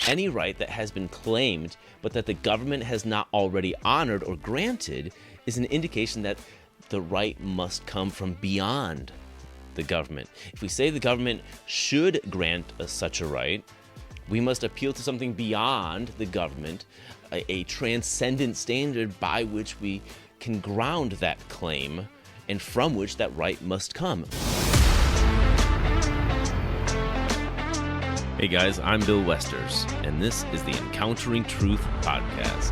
Any right that has been claimed but that the government has not already honored or granted is an indication that the right must come from beyond the government. If we say the government should grant such a right, we must appeal to something beyond the government, a transcendent standard by which we can ground that claim and from which that right must come. Hey guys, I'm Bill Westers, and this is the Encountering Truth podcast.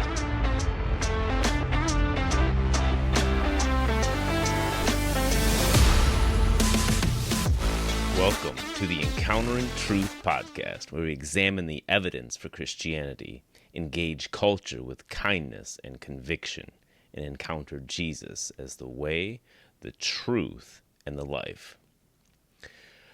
Welcome to the Encountering Truth podcast, where we examine the evidence for Christianity, engage culture with kindness and conviction, and encounter Jesus as the way, the truth, and the life.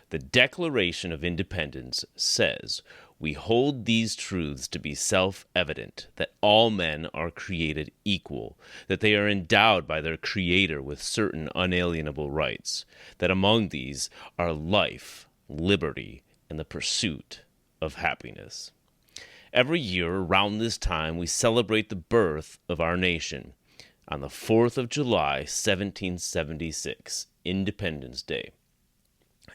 The Declaration of Independence says, "We hold these truths to be self-evident, that all men are created equal, that they are endowed by their Creator with certain unalienable rights, that among these are life, liberty, and the pursuit of happiness." Every year around this time, we celebrate the birth of our nation on the 4th of July, 1776, Independence Day.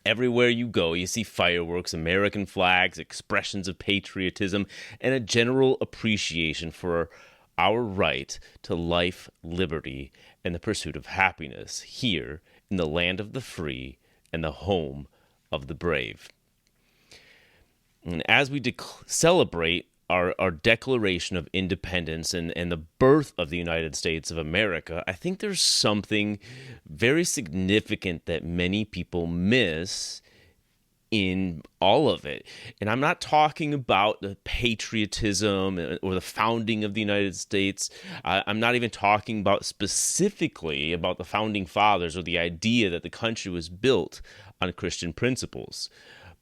Everywhere you go, you see fireworks, American flags, expressions of patriotism, and a general appreciation for our right to life, liberty, and the pursuit of happiness here in the land of the free and the home of the brave. And as we celebrate our Declaration of Independence and the birth of the United States of America, I think there's something very significant that many people miss in all of it. And I'm not talking about the patriotism or the founding of the United States. I'm not even talking about specifically about the founding fathers or the idea that the country was built on Christian principles.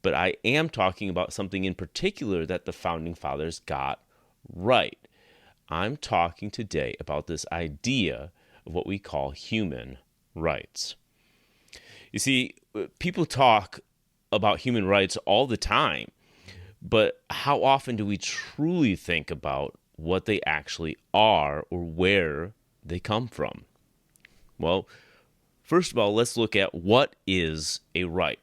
But I am talking about something in particular that the founding fathers got right. I'm talking today about this idea of what we call human rights. You see, people talk about human rights all the time, but how often do we truly think about what they actually are or where they come from? Well, first of all, let's look at what is a right.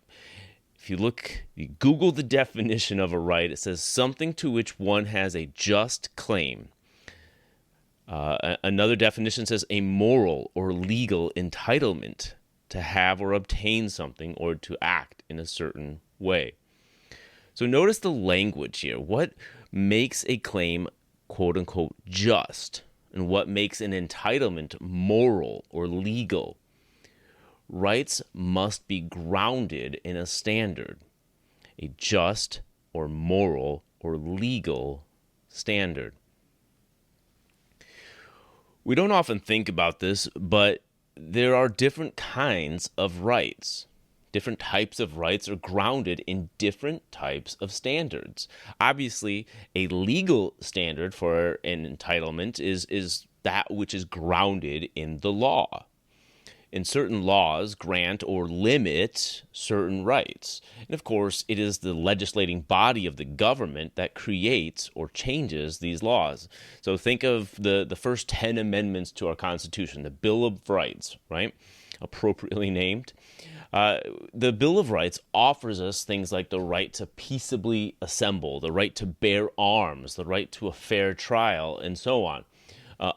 If you Google the definition of a right, it says something to which one has a just claim. Another definition says a moral or legal entitlement to have or obtain something or to act in a certain way. So notice the language here. What makes a claim, quote unquote, just? And what makes an entitlement moral or legal? Rights must be grounded in a standard, a just or moral or legal standard. We don't often think about this, but there are different kinds of rights. Different types of rights are grounded in different types of standards. Obviously, a legal standard for an entitlement is that which is grounded in the law. And certain laws grant or limit certain rights. And of course, it is the legislating body of the government that creates or changes these laws. So think of the first 10 amendments to our Constitution, the Bill of Rights, right? Appropriately named. The Bill of Rights offers us things like the right to peaceably assemble, the right to bear arms, the right to a fair trial, and so on.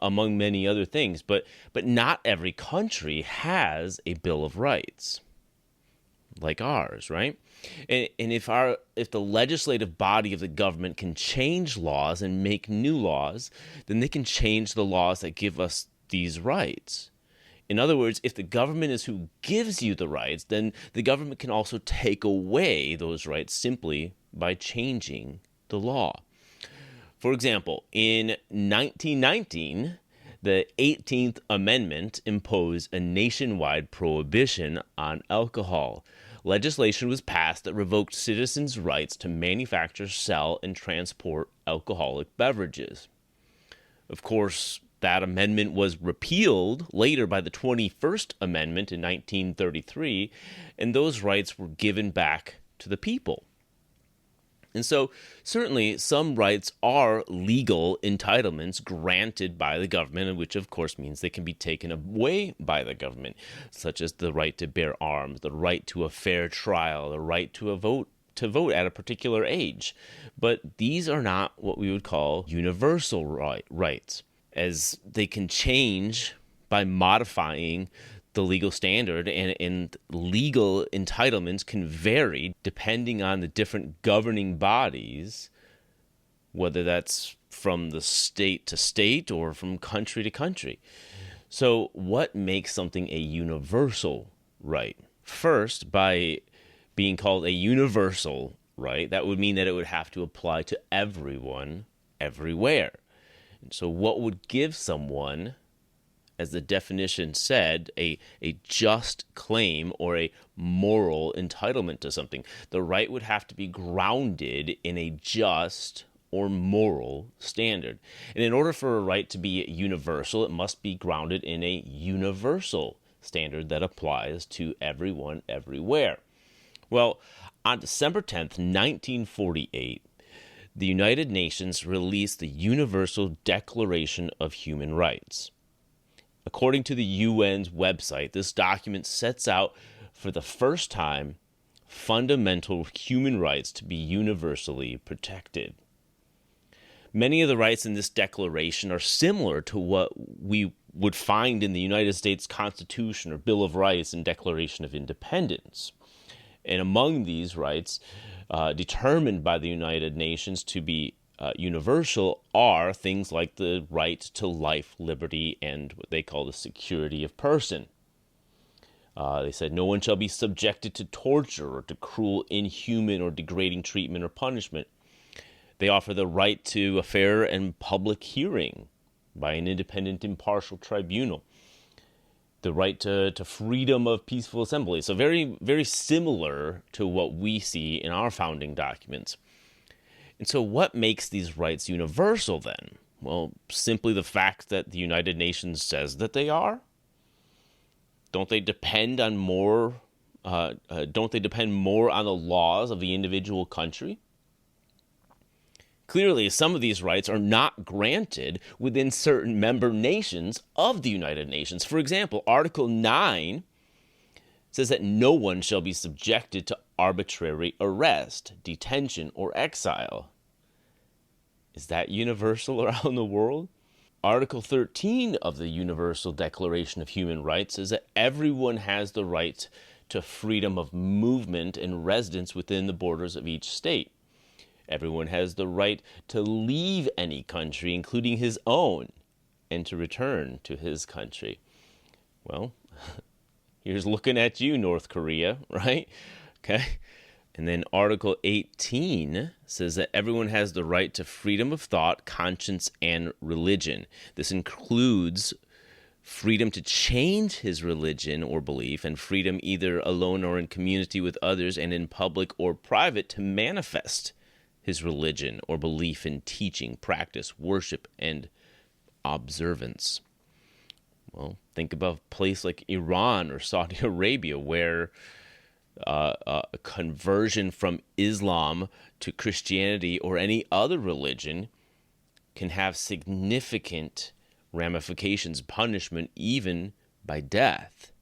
Among many other things, but not every country has a Bill of Rights like ours, right? And if the legislative body of the government can change laws and make new laws, then they can change the laws that give us these rights. In other words, if the government is who gives you the rights, then the government can also take away those rights simply by changing the law. For example, in 1919, the 18th Amendment imposed a nationwide prohibition on alcohol. Legislation was passed that revoked citizens' rights to manufacture, sell, and transport alcoholic beverages. Of course, that amendment was repealed later by the 21st Amendment in 1933, and those rights were given back to the people. And so certainly some rights are legal entitlements granted by the government, which of course means they can be taken away by the government, such as the right to bear arms, the right to a fair trial, the right to vote at a particular age. But these are not what we would call universal rights, as they can change by modifying the legal standard, and legal entitlements can vary depending on the different governing bodies, whether that's from the state to state or from country to country. So what makes something a universal right? First, by being called a universal right, that would mean that it would have to apply to everyone, everywhere. And so what would give someone, as the definition said, a just claim or a moral entitlement to something? The right would have to be grounded in a just or moral standard. And in order for a right to be universal, it must be grounded in a universal standard that applies to everyone, everywhere. Well, on December 10th, 1948, the United Nations released the Universal Declaration of Human Rights. According to the UN's website, this document sets out for the first time fundamental human rights to be universally protected. Many of the rights in this declaration are similar to what we would find in the United States Constitution or Bill of Rights and Declaration of Independence. And among these rights, determined by the United Nations to be universal, are things like the right to life, liberty, and what they call the security of person. They said no one shall be subjected to torture or to cruel, inhuman, or degrading treatment or punishment. They offer the right to a fair and public hearing by an independent, impartial tribunal. The right to freedom of peaceful assembly. So very, very similar to what we see in our founding documents. And so what makes these rights universal then? Well, simply the fact that the United Nations says that they are. Don't they depend more on the laws of the individual country? Clearly, some of these rights are not granted within certain member nations of the United Nations. For example, Article 9 says that no one shall be subjected to arbitrary arrest, detention, or exile. Is that universal around the world? Article 13 of the Universal Declaration of Human Rights says that everyone has the right to freedom of movement and residence within the borders of each state. Everyone has the right to leave any country, including his own, and to return to his country. Well, here's looking at you, North Korea, right? Okay. And then Article 18 says that everyone has the right to freedom of thought, conscience, and religion. This includes freedom to change his religion or belief, and freedom either alone or in community with others and in public or private to manifest his religion or belief in teaching, practice, worship, and observance. Well, think about a place like Iran or Saudi Arabia, where a conversion from Islam to Christianity or any other religion can have significant ramifications, punishment, even by death.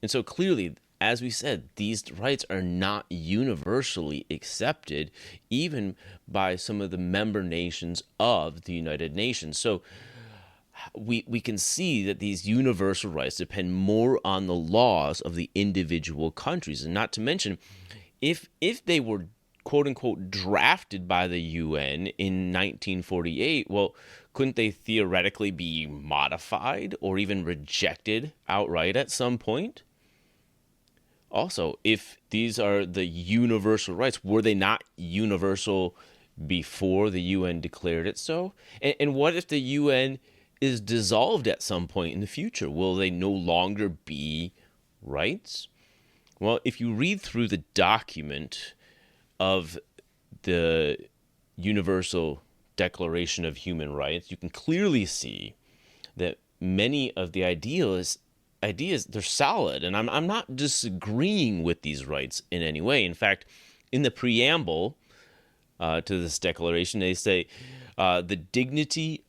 And so clearly, as we said, these rights are not universally accepted, even by some of the member nations of the United Nations. So we can see that these universal rights depend more on the laws of the individual countries. And not to mention, if they were, quote-unquote, drafted by the UN in 1948, well, couldn't they theoretically be modified or even rejected outright at some point? Also, if these are the universal rights, were they not universal before the UN declared it so? And what if the UN is dissolved at some point in the future? Will they no longer be rights? Well, if you read through the document of the Universal Declaration of Human Rights, you can clearly see that many of the ideas, they're solid, and I'm not disagreeing with these rights in any way. In fact, in the preamble to this declaration. They say the dignity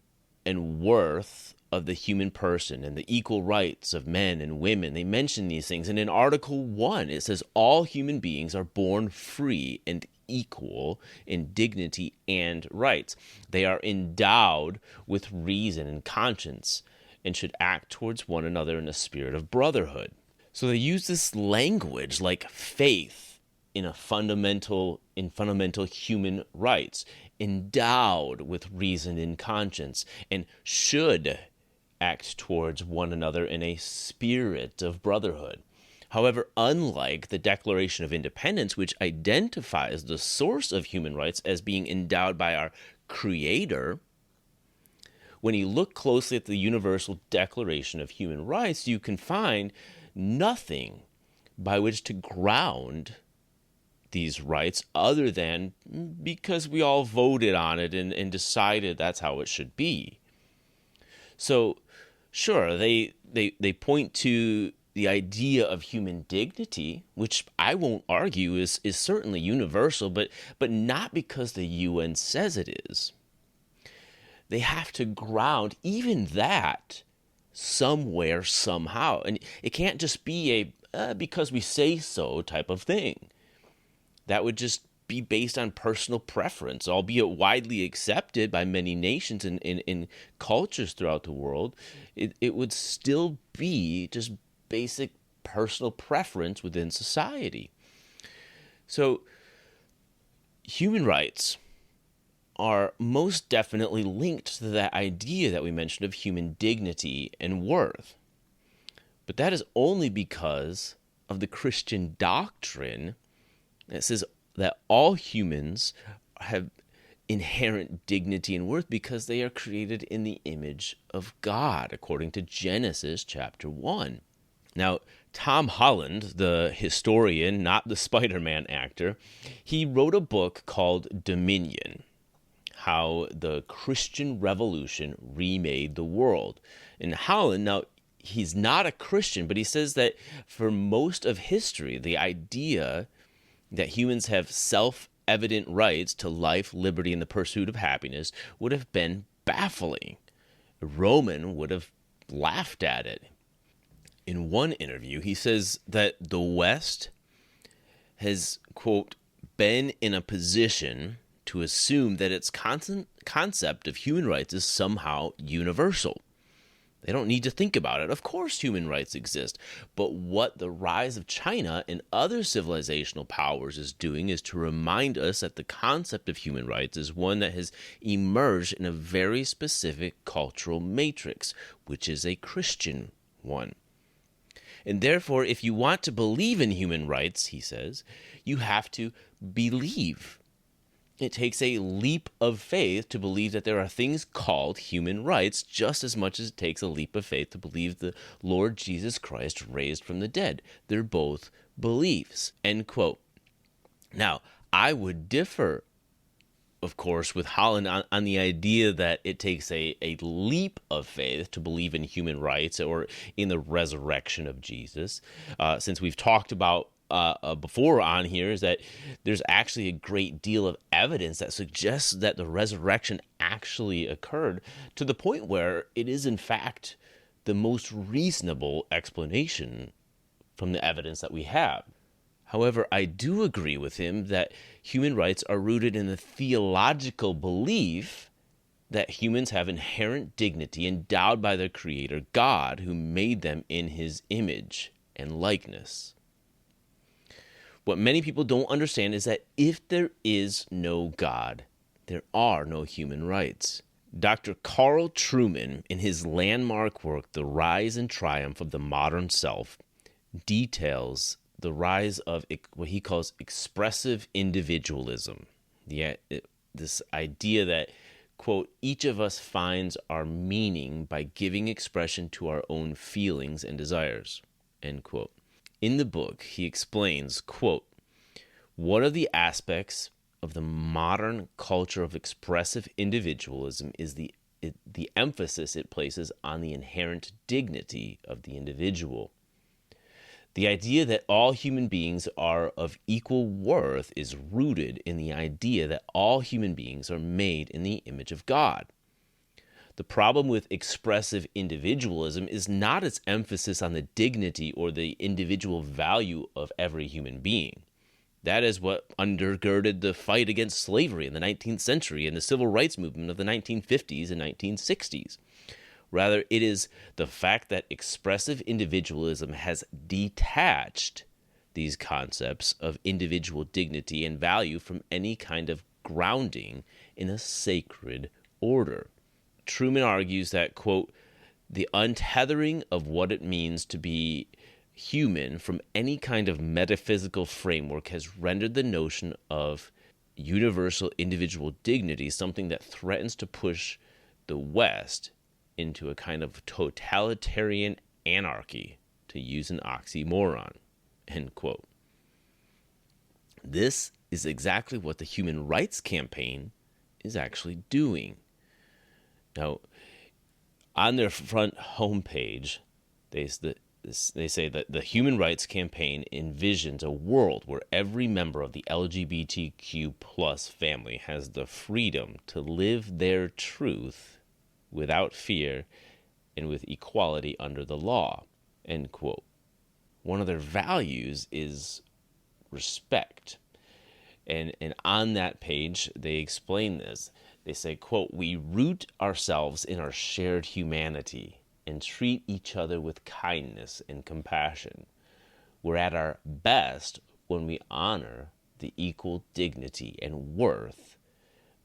and worth of the human person and the equal rights of men and women. They mention these things. And in Article 1, it says all human beings are born free and equal in dignity and rights. They are endowed with reason and conscience and should act towards one another in a spirit of brotherhood. So they use this language like faith in fundamental human rights, endowed with reason and conscience, and should act towards one another in a spirit of brotherhood. However, unlike the Declaration of Independence, which identifies the source of human rights as being endowed by our Creator, when you look closely at the Universal Declaration of Human Rights, you can find nothing by which to ground these rights other than because we all voted on it and decided that's how it should be. So, sure, they point to the idea of human dignity, which I won't argue is certainly universal, but not because the UN says it is. They have to ground even that somewhere, somehow. And it can't just be a because we say so type of thing. That would just be based on personal preference, albeit widely accepted by many nations and in cultures throughout the world. It would still be just basic personal preference within society. So human rights are most definitely linked to that idea that we mentioned of human dignity and worth. But that is only because of the Christian doctrine that says that all humans have inherent dignity and worth because they are created in the image of God, according to Genesis chapter 1. Now, Tom Holland, the historian, not the Spider-Man actor, he wrote a book called Dominion, How the Christian Revolution Remade the World. And Holland, now, he's not a Christian, but he says that for most of history, the idea that humans have self-evident rights to life, liberty, and the pursuit of happiness would have been baffling. A Roman would have laughed at it. In one interview, he says that the West has, quote, been in a position to assume that its concept of human rights is somehow universal. They don't need to think about it. Of course human rights exist. But what the rise of China and other civilizational powers is doing is to remind us that the concept of human rights is one that has emerged in a very specific cultural matrix, which is a Christian one. And therefore, if you want to believe in human rights, he says, you have to believe. It takes a leap of faith to believe that there are things called human rights, just as much as it takes a leap of faith to believe the Lord Jesus Christ raised from the dead. They're both beliefs, end quote. Now, I would differ, of course, with Holland on the idea that it takes a leap of faith to believe in human rights or in the resurrection of Jesus, since we've talked about before on here is that there's actually a great deal of evidence that suggests that the resurrection actually occurred, to the point where it is in fact the most reasonable explanation from the evidence that we have. However, I do agree with him that human rights are rooted in the theological belief that humans have inherent dignity endowed by their Creator, God, who made them in His image and likeness. What many people don't understand is that if there is no God, there are no human rights. Dr. Carl Trueman, in his landmark work, The Rise and Triumph of the Modern Self, details the rise of what he calls expressive individualism. This idea that, quote, each of us finds our meaning by giving expression to our own feelings and desires, end quote. In the book, he explains, quote, one of the aspects of the modern culture of expressive individualism is the emphasis it places on the inherent dignity of the individual. The idea that all human beings are of equal worth is rooted in the idea that all human beings are made in the image of God. The problem with expressive individualism is not its emphasis on the dignity or the individual value of every human being. That is what undergirded the fight against slavery in the 19th century and the civil rights movement of the 1950s and 1960s. Rather, it is the fact that expressive individualism has detached these concepts of individual dignity and value from any kind of grounding in a sacred order. Truman argues that, quote, the untethering of what it means to be human from any kind of metaphysical framework has rendered the notion of universal individual dignity something that threatens to push the West into a kind of totalitarian anarchy, to use an oxymoron, end quote. This is exactly what the Human Rights Campaign is actually doing. Now, on their front homepage, they say that the Human Rights Campaign envisions a world where every member of the LGBTQ plus family has the freedom to live their truth without fear and with equality under the law, end quote. One of their values is respect. And on that page, they explain this. They say, quote, we root ourselves in our shared humanity and treat each other with kindness and compassion. We're at our best when we honor the equal dignity and worth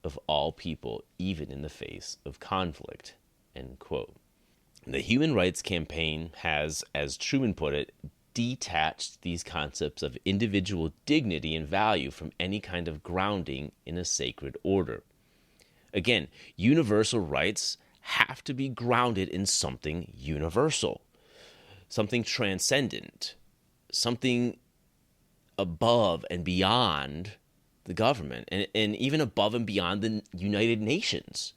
of all people, even in the face of conflict, end quote. The Human Rights Campaign has, as Truman put it, detached these concepts of individual dignity and value from any kind of grounding in a sacred order. Again, universal rights have to be grounded in something universal, something transcendent, something above and beyond the government, and even above and beyond the United Nations.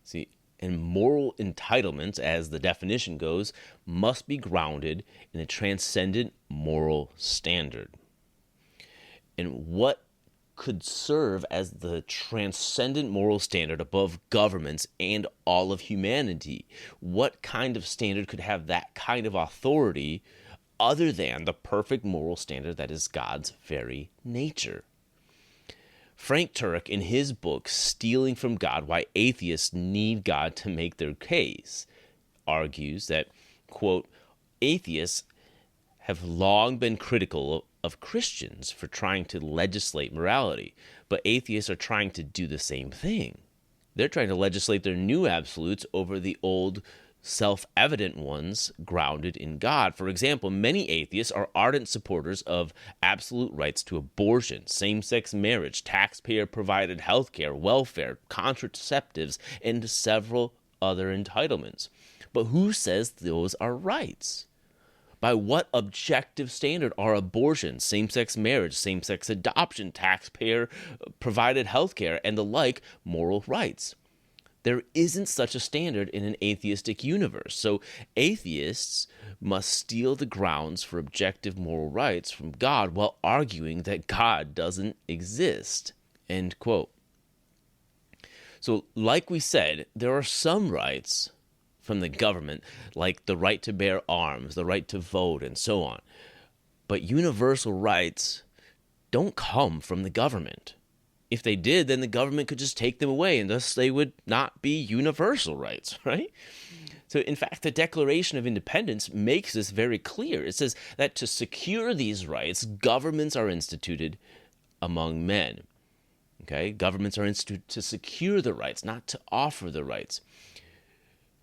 See, and moral entitlements, as the definition goes, must be grounded in a transcendent moral standard. And what could serve as the transcendent moral standard above governments and all of humanity? What kind of standard could have that kind of authority other than the perfect moral standard that is God's very nature? Frank Turek, in his book, Stealing from God, Why Atheists Need God to Make Their Case, argues that, quote, atheists have long been critical of Christians for trying to legislate morality, but atheists are trying to do the same thing. They're trying to legislate their new absolutes over the old self-evident ones grounded in God. For example, many atheists are ardent supporters of absolute rights to abortion, same-sex marriage, taxpayer-provided health care, welfare, contraceptives, and several other entitlements. But who says those are rights? By what objective standard are abortion, same-sex marriage, same-sex adoption, taxpayer-provided health care, and the like moral rights? There isn't such a standard in an atheistic universe. So atheists must steal the grounds for objective moral rights from God while arguing that God doesn't exist. End quote. So like we said, there are some rights from the government, like the right to bear arms, the right to vote, and so on. But universal rights don't come from the government. If they did, then the government could just take them away, and thus they would not be universal rights, right? So, in fact, the Declaration of Independence makes this very clear. It says that to secure these rights, governments are instituted among men. Okay? Governments are instituted to secure the rights, not to offer the rights,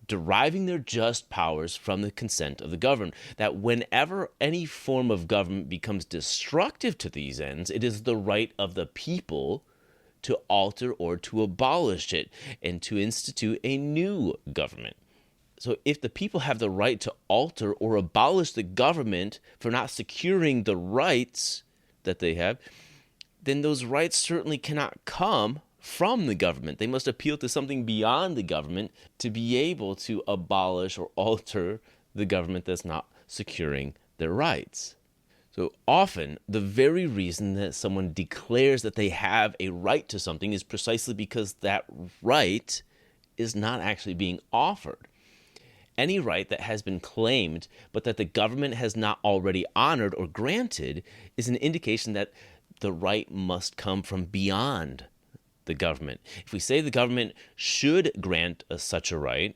deriving their just powers from the consent of the governed, that whenever any form of government becomes destructive to these ends, it is the right of the people to alter or to abolish it and to institute a new government. So if the people have the right to alter or abolish the government for not securing the rights that they have, then those rights certainly cannot come from the government. They must appeal to something beyond the government to be able to abolish or alter the government that's not securing their rights. So often, the very reason that someone declares that they have a right to something is precisely because that right is not actually being offered. Any right that has been claimed but that the government has not already honored or granted is an indication that the right must come from beyond the government. If we say the government should grant us such a right,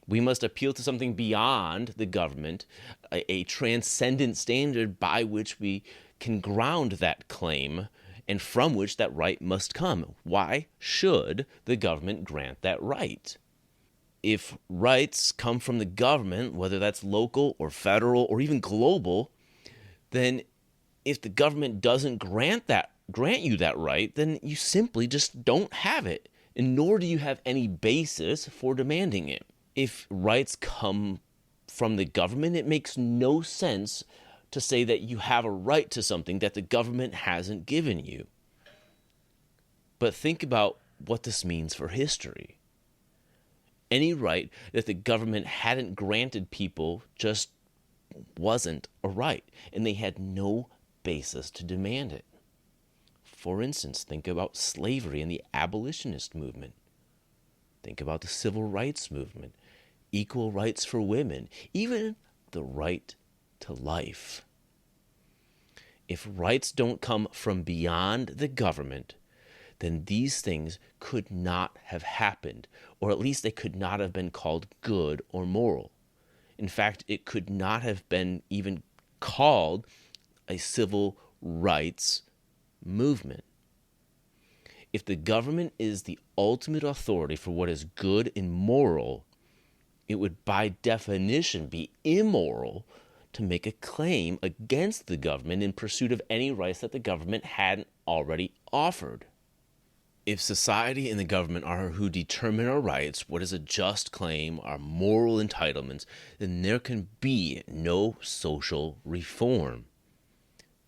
we must appeal to something beyond the government, a transcendent standard by which we can ground that claim and from which that right must come. Why should the government grant that right? If rights come from the government, whether that's local or federal or even global, then if the government doesn't grant you that right, then you simply just don't have it, and nor do you have any basis for demanding it. If rights come from the government, it makes no sense to say that you have a right to something that the government hasn't given you. But think about what this means for history. Any right that the government hadn't granted people just wasn't a right, and they had no basis to demand it. For instance, think about slavery and the abolitionist movement. Think about the civil rights movement, equal rights for women, even the right to life. If rights don't come from beyond the government, then these things could not have happened, or at least they could not have been called good or moral. In fact, it could not have been even called a civil rights movement. If the government is the ultimate authority for what is good and moral, it would by definition be immoral to make a claim against the government in pursuit of any rights that the government hadn't already offered. If society and the government are who determine our rights, what is a just claim, our moral entitlements, then there can be no social reform.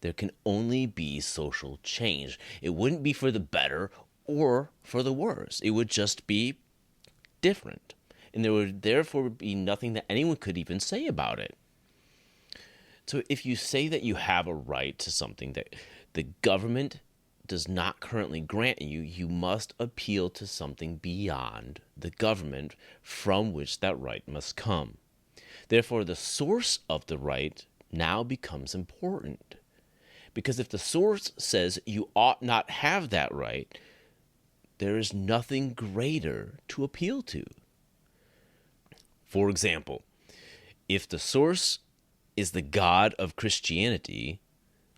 There can only be social change. It wouldn't be for the better or for the worse. It would just be different. And there would therefore be nothing that anyone could even say about it. So if you say that you have a right to something that the government does not currently grant you, you must appeal to something beyond the government from which that right must come. Therefore, the source of the right now becomes important. Because if the source says you ought not have that right, there is nothing greater to appeal to. For example, if the source is the God of Christianity,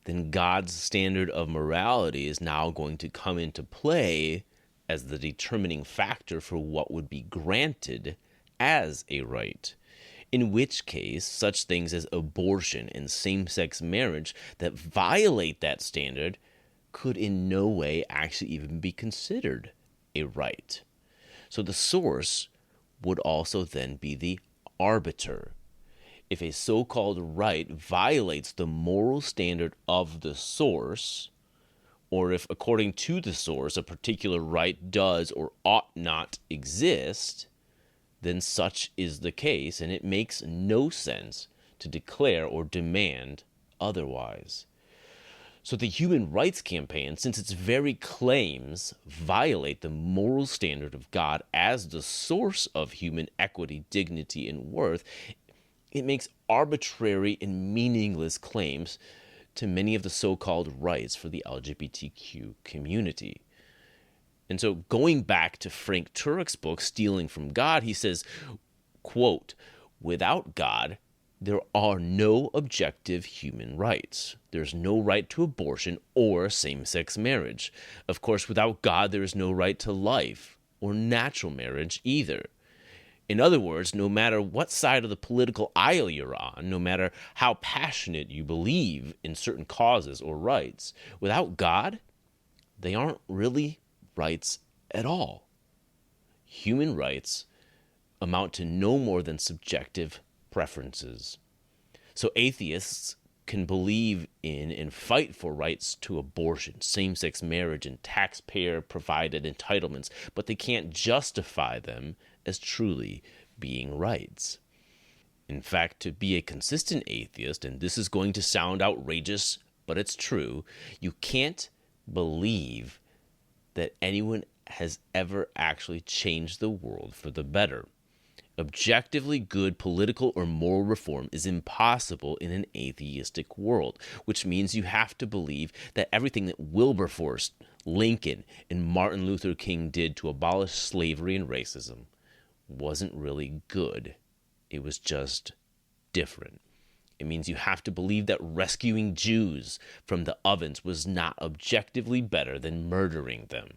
then God's standard of morality is now going to come into play as the determining factor for what would be granted as a right. In which case, such things as abortion and same-sex marriage that violate that standard could in no way actually even be considered a right. So the source would also then be the arbiter. If a so-called right violates the moral standard of the source, or if according to the source a particular right does or ought not exist, then such is the case, and it makes no sense to declare or demand otherwise. So the Human Rights Campaign, since its very claims violate the moral standard of God as the source of human equity, dignity, and worth, it makes arbitrary and meaningless claims to many of the so-called rights for the LGBTQ community. And so going back to Frank Turek's book, Stealing from God, he says, quote, "Without God, there are no objective human rights. There's no right to abortion or same-sex marriage. Of course, without God, there is no right to life or natural marriage either. In other words, no matter what side of the political aisle you're on, no matter how passionate you believe in certain causes or rights, without God, they aren't really rights at all. Human rights amount to no more than subjective preferences. So atheists can believe in and fight for rights to abortion, same-sex marriage, and taxpayer-provided entitlements, but they can't justify them as truly being rights. In fact, to be a consistent atheist, and this is going to sound outrageous, but it's true, you can't believe that anyone has ever actually changed the world for the better. Objectively good political or moral reform is impossible in an atheistic world, which means you have to believe that everything that Wilberforce, Lincoln, and Martin Luther King did to abolish slavery and racism wasn't really good. It was just different. It means you have to believe that rescuing Jews from the ovens was not objectively better than murdering them.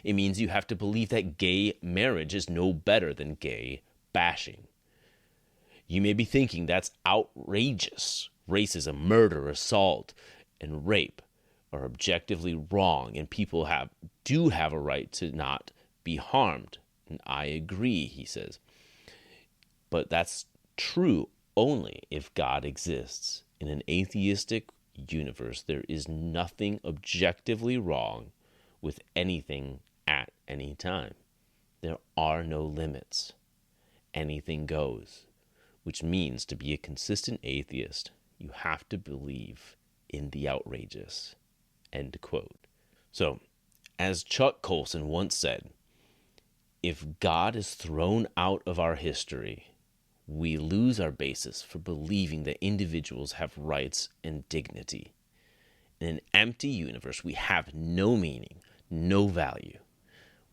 It means you have to believe that gay marriage is no better than gay bashing. You may be thinking that's outrageous. Racism, murder, assault, and rape are objectively wrong, and people do have a right to not be harmed. And I agree, he says. But that's true only if God exists. In an atheistic universe, there is nothing objectively wrong with anything at any time. There are no limits. Anything goes, which means to be a consistent atheist, you have to believe in the outrageous. End quote. So, as Chuck Colson once said, if God is thrown out of our history, we lose our basis for believing that individuals have rights and dignity. In an empty universe, we have no meaning, no value.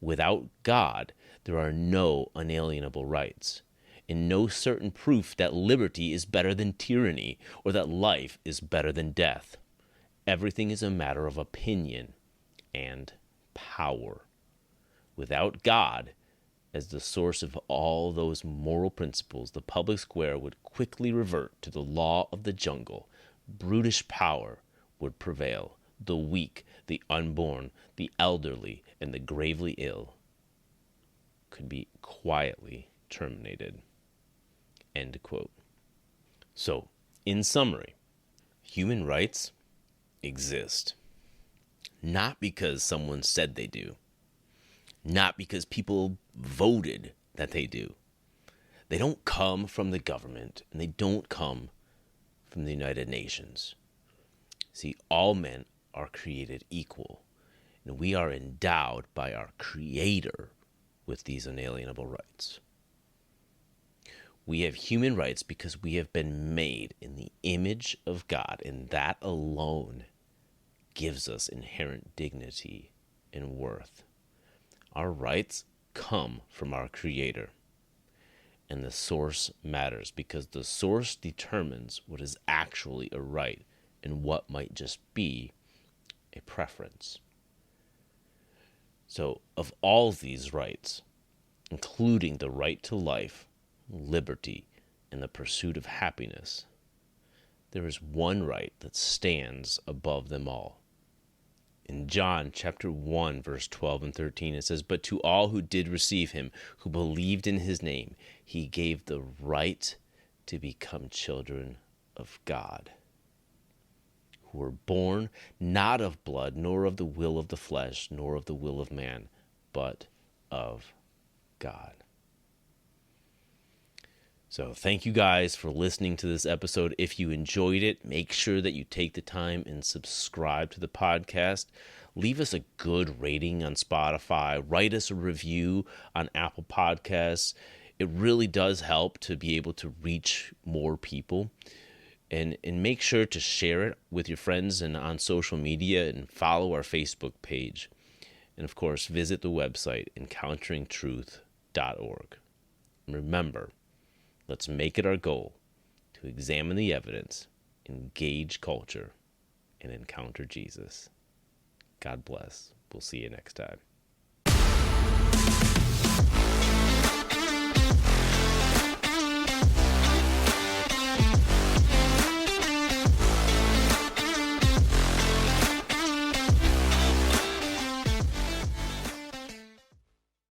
Without God, there are no unalienable rights, and no certain proof that liberty is better than tyranny or that life is better than death. Everything is a matter of opinion and power. Without God, as the source of all those moral principles, the public square would quickly revert to the law of the jungle. Brutish power would prevail. The weak, the unborn, the elderly, and the gravely ill could be quietly terminated. End quote. So, in summary, human rights exist. Not because someone said they do. Not because people voted that they do. They don't come from the government, and they don't come from the United Nations. See, all men are created equal, and we are endowed by our Creator with these unalienable rights. We have human rights because we have been made in the image of God, and that alone gives us inherent dignity and worth. Our rights come from our Creator, and the source matters because the source determines what is actually a right and what might just be a preference. So, of all these rights, including the right to life, liberty, and the pursuit of happiness, there is one right that stands above them all. In John chapter 1, verse 12 and 13, it says, "But to all who did receive him, who believed in his name, he gave the right to become children of God, who were born not of blood, nor of the will of the flesh, nor of the will of man, but of God." So thank you guys for listening to this episode. If you enjoyed it, make sure that you take the time and subscribe to the podcast. Leave us a good rating on Spotify. Write us a review on Apple Podcasts. It really does help to be able to reach more people. And make sure to share it with your friends and on social media, and follow our Facebook page. And of course, visit the website encounteringtruth.org. Remember, let's make it our goal to examine the evidence, engage culture, and encounter Jesus. God bless. We'll see you next time.